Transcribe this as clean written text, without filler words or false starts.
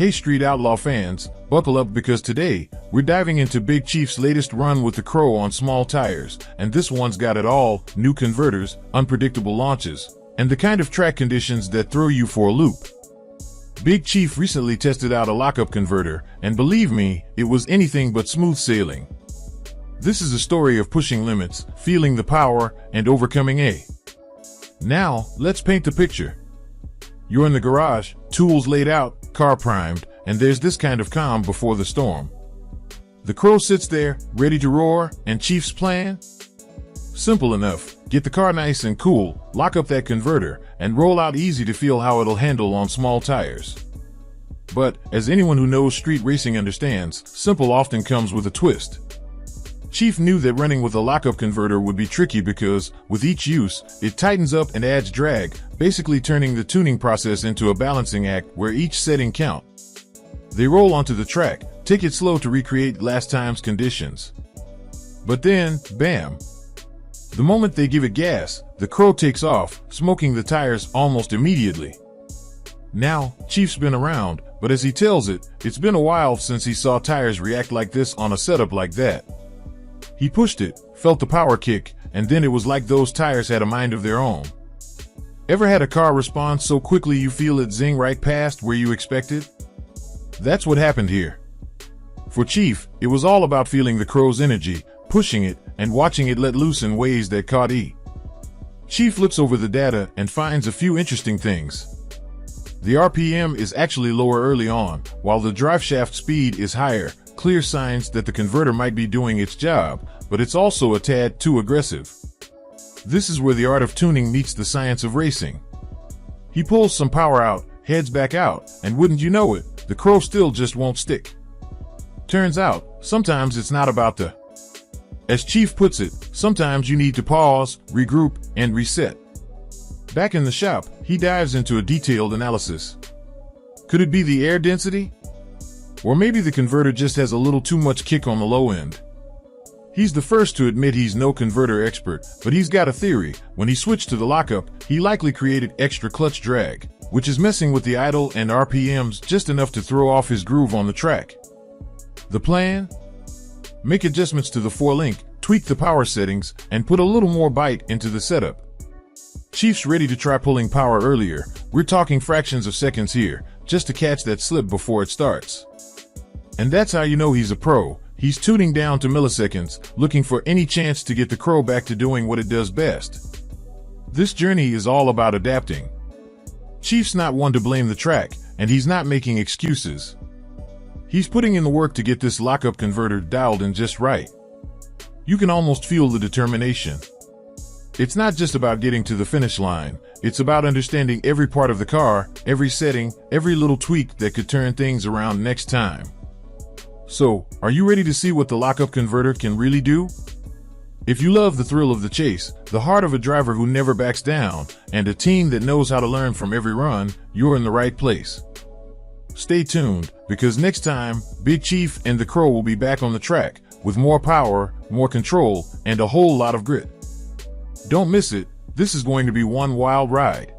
Hey Street Outlaw fans, buckle up because today, we're diving into Big Chief's latest run with the Crow on small tires, and this one's got it all: new converters, unpredictable launches, and the kind of track conditions that throw you for a loop. Big Chief recently tested out a Lockup converter, and believe me, it was anything but smooth sailing. This is a story of pushing limits, feeling the power, and overcoming a. Now, let's paint the picture. You're in the garage, tools laid out, car primed, and there's this kind of calm before the storm. The Crow sits there, ready to roar, and Chief's plan? Simple enough. Get the car nice and cool, lock up that converter, and roll out easy to feel how it'll handle on small tires. But, as anyone who knows street racing understands, simple often comes with a twist. Chief knew that running with a Lockup converter would be tricky because, with each use, it tightens up and adds drag, basically turning the tuning process into a balancing act where each setting counts. They roll onto the track, take it slow to recreate last time's conditions. But then, bam! The moment they give it gas, the Crow takes off, smoking the tires almost immediately. Now, Chief's been around, but as he tells it, it's been a while since he saw tires react like this on a setup like that. He pushed it, felt the power kick, and then it was like those tires had a mind of their own. Ever had a car respond so quickly you feel it zing right past where you expected? That's what happened here. For Chief, it was all about feeling the Crow's energy, pushing it, and watching it let loose in ways that caught E. Chief looks over the data and finds a few interesting things. The RPM is actually lower early on, while the driveshaft speed is higher, clear signs that the converter might be doing its job, but it's also a tad too aggressive. This is where the art of tuning meets the science of racing. He pulls some power out, heads back out, and wouldn't you know it, the Crow still just won't stick. Turns out, sometimes it's not about the. As Chief puts it, sometimes you need to pause, regroup, and reset. Back in the shop, he dives into a detailed analysis. Could it be the air density? Or maybe the converter just has a little too much kick on the low end. He's the first to admit he's no converter expert, but he's got a theory. When he switched to the Lockup, he likely created extra clutch drag, which is messing with the idle and RPMs just enough to throw off his groove on the track. The plan? Make adjustments to the 4-link, tweak the power settings, and put a little more bite into the setup. Chief's ready to try pulling power earlier. We're talking fractions of seconds here, just to catch that slip before it starts. And that's how you know he's a pro. He's tuning down to milliseconds, looking for any chance to get the Crow back to doing what it does best. This journey is all about adapting. Chief's not one to blame the track, and he's not making excuses. He's putting in the work to get this Lockup converter dialed in just right. You can almost feel the determination. It's not just about getting to the finish line, it's about understanding every part of the car, every setting, every little tweak that could turn things around next time. So, are you ready to see what the Lockup converter can really do? If you love the thrill of the chase, the heart of a driver who never backs down, and a team that knows how to learn from every run, you're in the right place. Stay tuned, because next time, Big Chief and the Crow will be back on the track, with more power, more control, and a whole lot of grit. Don't miss it, this is going to be one wild ride.